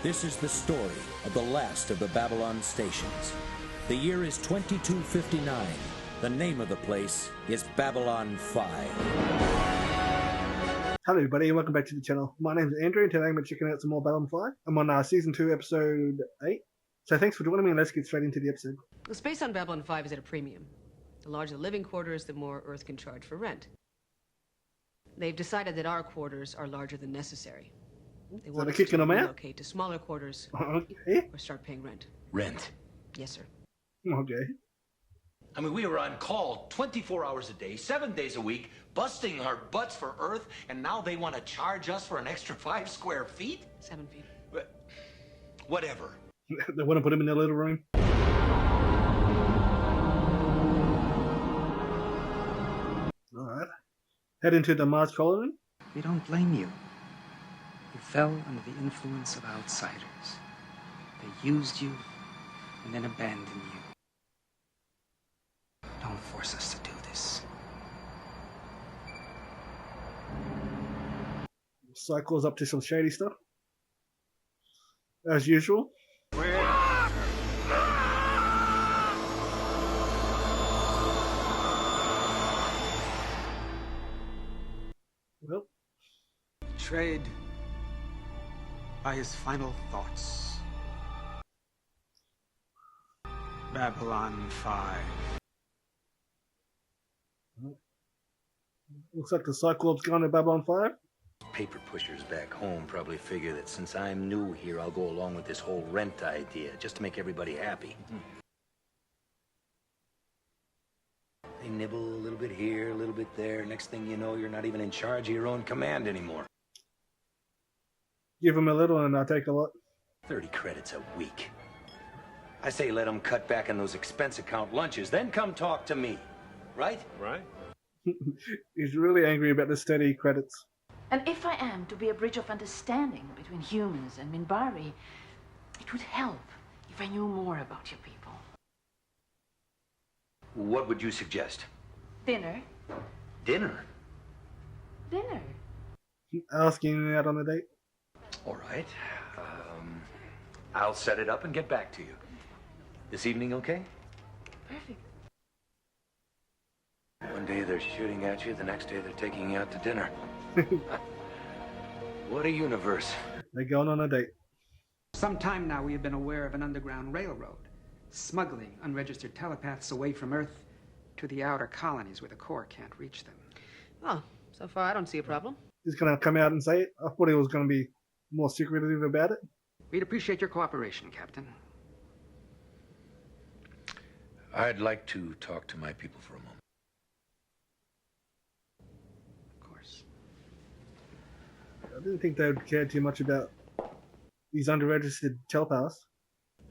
This is the story of the last of the Babylon stations. The year is 2259. The name of the place is Babylon 5. Hello everybody and welcome back to the channel. My name is Andrew and today I'm going to be checking out some more Babylon 5. I'm on Season 2, Episode 8. So thanks for joining me and let's get straight into the episode. The space on Babylon 5 is at a premium. The larger the living quarters, the more Earth can charge for rent. They've decided that our quarters are larger than necessary. They want us to relocate to smaller quarters or start paying rent. Rent? Yes, sir. Okay. I mean, we were on call 24 hours a day, 7 days a week, busting our butts for Earth, and now they want to charge us for an extra 5 square feet? 7 feet. But whatever. They want to put him in their little room. Alright. Head into the Mars colony. We don't blame you. You fell under the influence of outsiders. They used you and then abandoned you. Don't force us to do this. Cycle's up to some shady stuff. As usual. Well. Betrayed by his final thoughts. Babylon 5. Looks like the Cyclops gone to Babylon 5. Paper pushers back home probably figure that since I'm new here, I'll go along with this whole rent idea, just to make everybody happy. They nibble a little bit here, a little bit there. Next thing you know, you're not even in charge of your own command anymore. Give them a little and I'll take a lot. 30 credits a week. I say let them cut back on those expense account lunches, then come talk to me. Right? Right. He's really angry about the steady credits. And if I am to be a bridge of understanding between humans and Minbari, it would help if I knew more about your people. What would you suggest? Dinner? Dinner? Dinner. Asking out on a date. All right. I'll set it up and get back to you. This evening, okay? Perfect. One day they're shooting at you, the next day they're taking you out to dinner. What a universe. They're going on a date. Some time now we have been aware of an underground railroad, smuggling unregistered telepaths away from Earth to the outer colonies where the Corps can't reach them. Oh, so far I don't see a problem. He's going to come out and say it. I thought he was going to be more secretive about it. We'd appreciate your cooperation, Captain. I'd like to talk to my people for a moment. Of course. I didn't think they would care too much about these unregistered telepaths.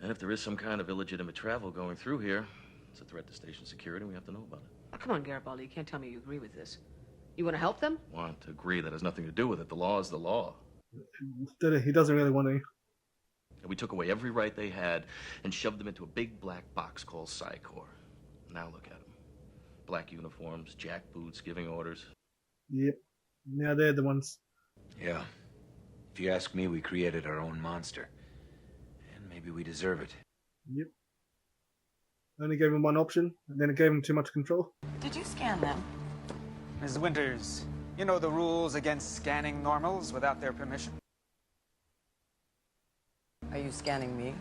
And if there is some kind of illegitimate travel going through here, it's a threat to station security, and we have to know about it. Oh, come on, Garibaldi, you can't tell me you agree with this. You want to help them? Want to agree that has nothing to do with it. The law is the law. He doesn't really want to. And we took away every right they had and shoved them into a big black box called Psy-Corps. Now look at them. Black uniforms, jack boots, giving orders. Yep. Now they're the ones. Yeah. If you ask me, we created our own monster. And maybe we deserve it. Yep. Only gave him one option, and then it gave him too much control. Did you scan them? Ms. Winters, you know the rules against scanning normals without their permission? Are you scanning me?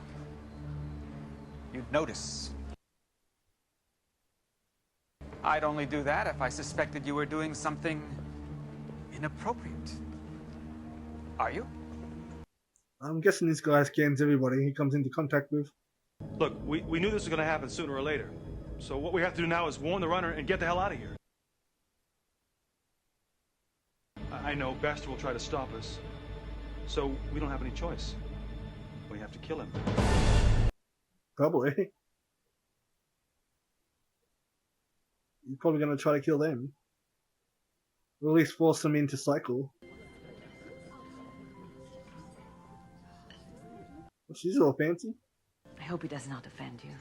You'd notice. I'd only do that if I suspected you were doing something inappropriate. Are you? I'm guessing this guy scans everybody he comes into contact with. Look, we knew this was going to happen sooner or later. So what we have to do now is warn the runner and get the hell out of here. I know Baxter will try to stop us. So we don't have any choice. We have to kill him. Probably. He's probably going to try to kill them. Or at least force them into cycle. She's all fancy. I hope he does not offend you.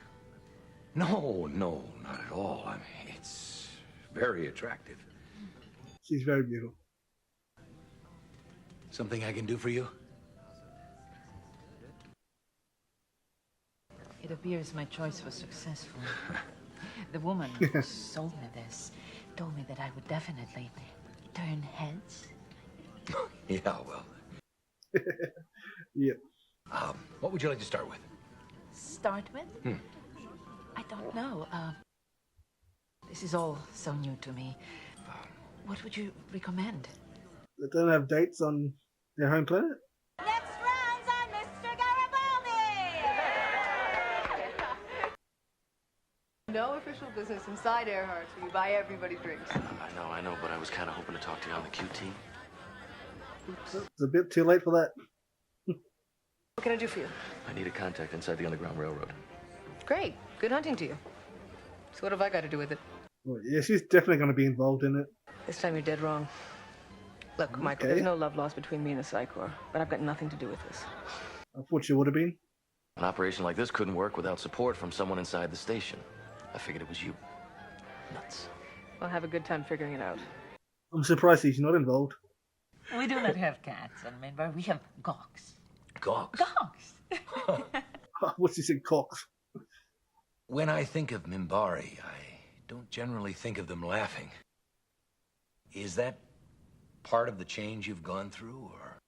No, not at all. I mean, it's very attractive. She's very beautiful. Something I can do for you? It appears my choice was successful. The woman who sold me this told me that I would definitely turn heads. Yeah, well. Yep. What would you like to start with? Start with? I don't know. This is all so new to me. What would you recommend? They don't have dates on their home planet? Next round's on Mr. Garibaldi! No official business inside Earhart, so you buy everybody drinks. I know, but I was kind of hoping to talk to you on the Q team. It's a bit too late for that. What can I do for you? I need a contact inside the Underground Railroad. Great. Good hunting to you. So what have I got to do with it? Well, yeah, she's definitely going to be involved in it. This time you're dead wrong. Look, Michael, there's no love lost between me and the Psi Corps, but I've got nothing to do with this. I thought she would have been. An operation like this couldn't work without support from someone inside the station. I figured it was you. Nuts. I'll have a good time figuring it out. I'm surprised he's not involved. We do not have cats on Minbar. We have gawks. Gawks? Gawks! What's he said, Cox? When I think of Minbari, I don't generally think of them laughing. Is that part of the change you've gone through, or?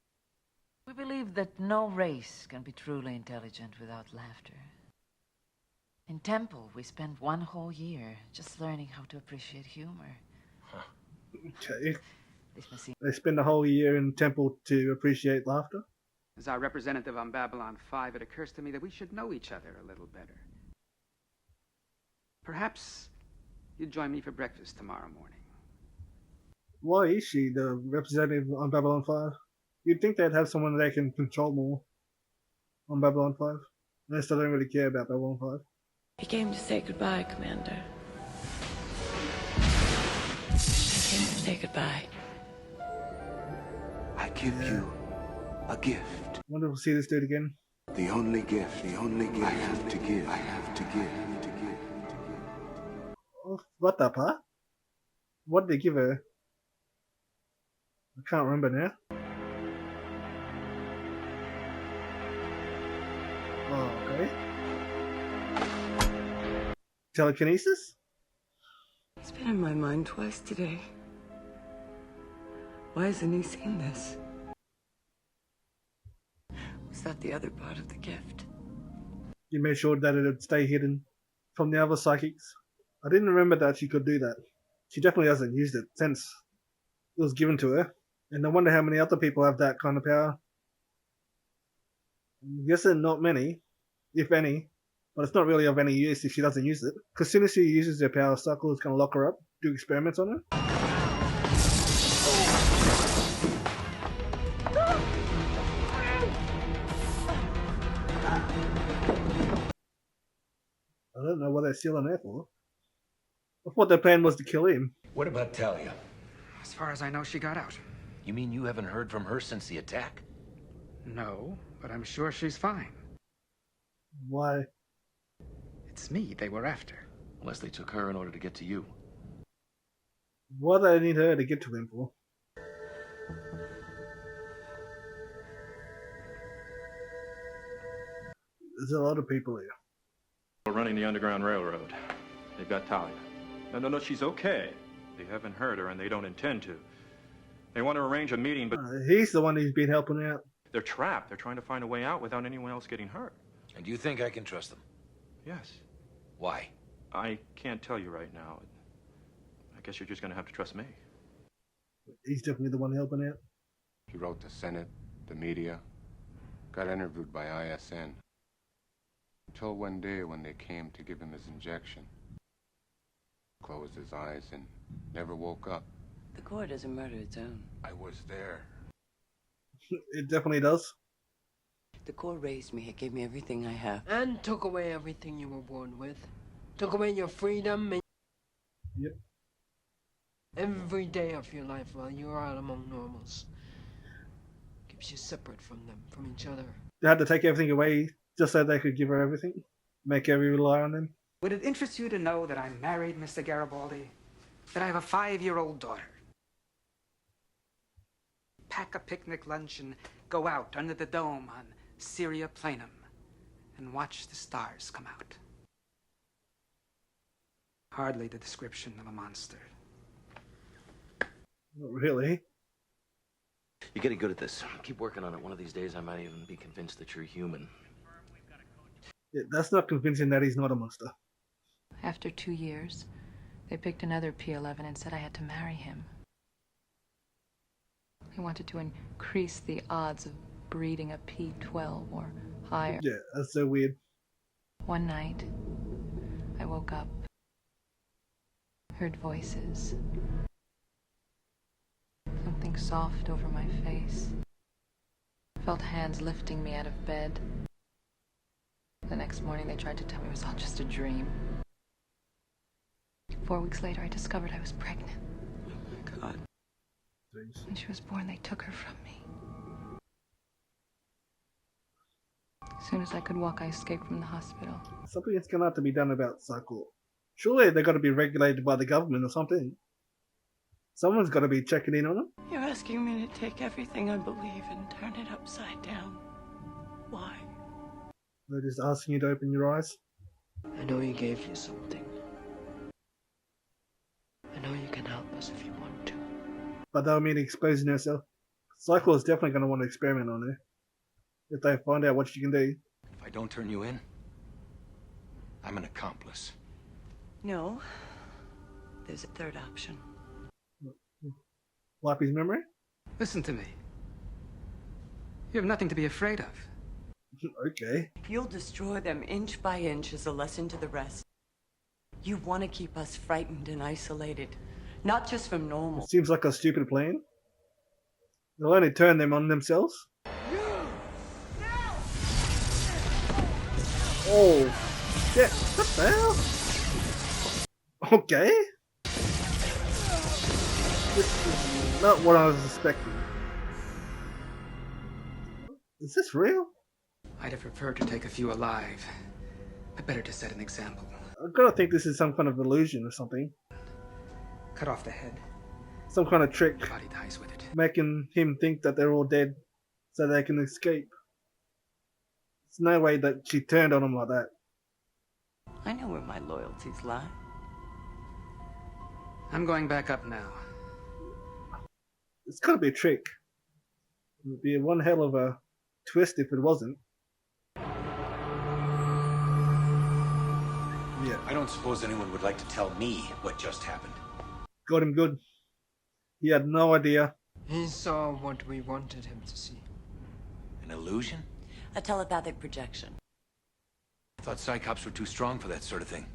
We believe that no race can be truly intelligent without laughter. In Temple, we spent one whole year just learning how to appreciate humor. Okay. This must seem... They spend a whole year in Temple to appreciate laughter. As our representative on Babylon 5, it occurs to me that we should know each other a little better. Perhaps you'd join me for breakfast tomorrow morning. Why is she the representative on Babylon 5? You'd think they'd have someone they can control more on Babylon 5. Unless they don't really care about Babylon 5. He came to say goodbye, Commander. He came to say goodbye. I give you a gift. Wonder if we'll see this dude again. The only gift I have to give. Oh, what the part? What did they give her? I can't remember now. Oh, okay. Telekinesis? It's been in my mind twice today. Why hasn't he seen this? Was that the other part of the gift? You made sure that it would stay hidden from the other psychics. I didn't remember that she could do that. She definitely hasn't used it since it was given to her. And I wonder how many other people have that kind of power. I'm guessing not many, if any. But it's not really of any use if she doesn't use it. Because as soon as she uses her power, Cycle is going to lock her up, do experiments on her. I don't know what they're sealing there for. I thought their plan was to kill him. What about Talia? As far as I know, she got out. You mean you haven't heard from her since the attack? No, but I'm sure she's fine. Why? It's me they were after. Unless they took her in order to get to you. What do they need her to get to him for? There's a lot of people here. We're running the Underground Railroad. They've got Talia. No, she's okay. They haven't hurt her, and they don't intend to. They want to arrange a meeting, but... He's the one who's been helping out. They're trapped. They're trying to find a way out without anyone else getting hurt. And do you think I can trust them? Yes. Why? I can't tell you right now. I guess you're just going to have to trust me. He's definitely the one helping out. He wrote the Senate, the media, got interviewed by ISN. Until one day when they came to give him his injection. Closed his eyes and never woke up. The Corps doesn't murder its own. I was there. It definitely does. The Corps raised me. It gave me everything I have. And took away everything you were born with. Took away your freedom and... Yep. Every day of your life while you are out among normals. Keeps you separate from them, from each other. They had to take everything away just so they could give her everything. Make her rely on them. Would it interest you to know that I'm married, Mr. Garibaldi? That I have a 5-year-old daughter? Pack a picnic lunch and go out under the dome on Syria Planum and watch the stars come out. Hardly the description of a monster. Not really. You're getting good at this. Keep working on it. One of these days, I might even be convinced that you're human. Yeah, that's not convincing that he's not a monster. After 2 years, they picked another P11 and said I had to marry him. He wanted to increase the odds of breeding a P12 or higher. Yeah, that's so weird. One night, I woke up, heard voices. Something soft over my face. Felt hands lifting me out of bed. The next morning they tried to tell me it was all just a dream. 4 weeks later I discovered I was pregnant. Oh my God. When she was born, they took her from me. As soon as I could walk, I escaped from the hospital. Something is going to have to be done about Cycle. Surely they've got to be regulated by the government or something. Someone's got to be checking in on them. You're asking me to take everything I believe and turn it upside down. Why? They're just asking you to open your eyes. I know he gave you something. I know you can help us if you want to. But that'll mean exposing yourself. Cycle is definitely going to want to experiment on her. If they find out what she can do. If I don't turn you in, I'm an accomplice. No. There's a third option. Wipe his memory? Listen to me. You have nothing to be afraid of. Okay. You'll destroy them inch by inch as a lesson to the rest. You want to keep us frightened and isolated. Not just from normal. It seems like a stupid plan. They'll only turn them on themselves. Oh, shit. What the hell? Okay. This is not what I was expecting. Is this real? I'd have preferred to take a few alive, but better to set an example. I've got to think this is some kind of illusion or something. Cut off the head. Some kind of trick. The body dies with it. Making him think that they're all dead so they can escape. There's no way that she turned on him like that. I know where my loyalties lie. I'm going back up now. It's gotta be a trick. It would be one hell of a twist if it wasn't. Yeah. I don't suppose anyone would like to tell me what just happened. Got him good. He had no idea. He saw what we wanted him to see. An illusion? A telepathic projection. I thought Cyclops were too strong for that sort of thing.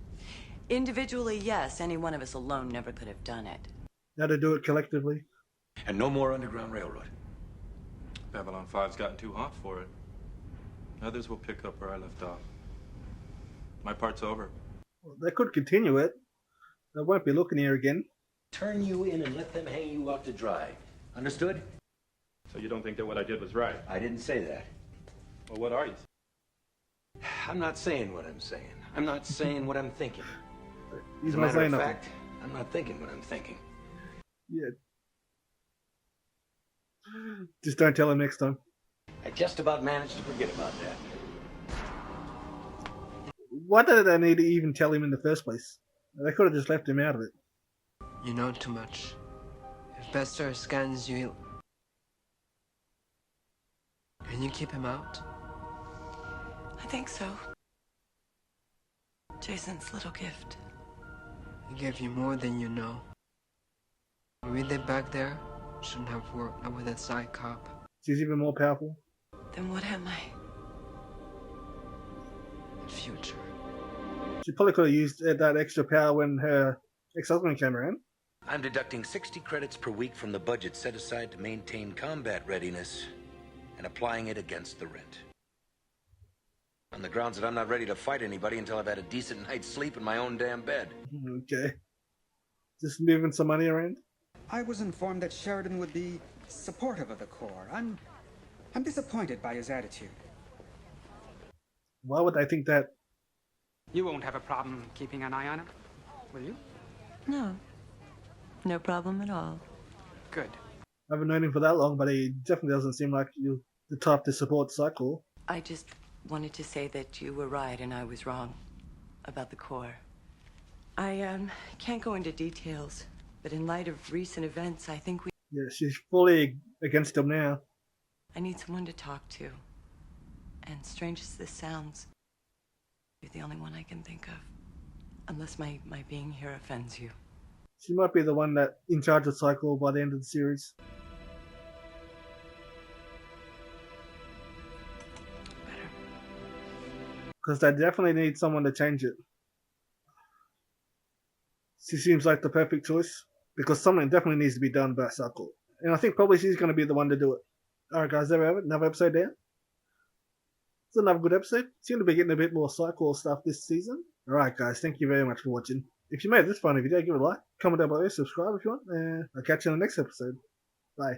Individually, yes. Any one of us alone never could have done it. Now to do it collectively. And no more Underground Railroad. Babylon 5's gotten too hot for it. Others will pick up where I left off. My part's over. Well, they could continue it. They won't be looking here again. Turn you in and let them hang you out to dry. Understood? So you don't think that what I did was right? I didn't say that. Well, what are you? I'm not saying what I'm saying. I'm not saying what I'm thinking. He's As a not matter saying of nothing. fact, I'm not thinking what I'm thinking. Yeah. Just don't tell him next time. I just about managed to forget about that. Why did they need to even tell him in the first place? They could have just left him out of it. You know too much. If Bester scans you, he'll... Can you keep him out? I think so. Jason's little gift. He gave you more than you know. What we did back there shouldn't have worked, not with that side cop. She's even more powerful. Then what am I? The future. She probably could have used that extra power when her ex-husband came around. I'm deducting 60 credits per week from the budget set aside to maintain combat readiness and applying it against the rent. On the grounds that I'm not ready to fight anybody until I've had a decent night's sleep in my own damn bed. Okay. Just moving some money around. I was informed that Sheridan would be supportive of the Corps. I'm disappointed by his attitude. Why would they think that? You won't have a problem keeping an eye on him, will you? No. No problem at all. Good. I haven't known him for that long, but he definitely doesn't seem like you the type to support Cycle. I just wanted to say that you were right and I was wrong about the Corps. I can't go into details, but in light of recent events, I think we... Yeah, she's fully against them now. I need someone to talk to. And strange as this sounds, you're the only one I can think of. Unless my being here offends you. She might be the one that in charge of Cycle by the end of the series. Better. Because they definitely need someone to change it. She seems like the perfect choice. Because something definitely needs to be done about Cycle. And I think probably she's going to be the one to do it. Alright guys, there we have it. Another episode down. It's another good episode. Seem to be getting a bit more Cycle stuff this season. Alright guys, thank you very much for watching. If you made this fun video, give it a like, comment down below, subscribe if you want, and I'll catch you in the next episode. Bye.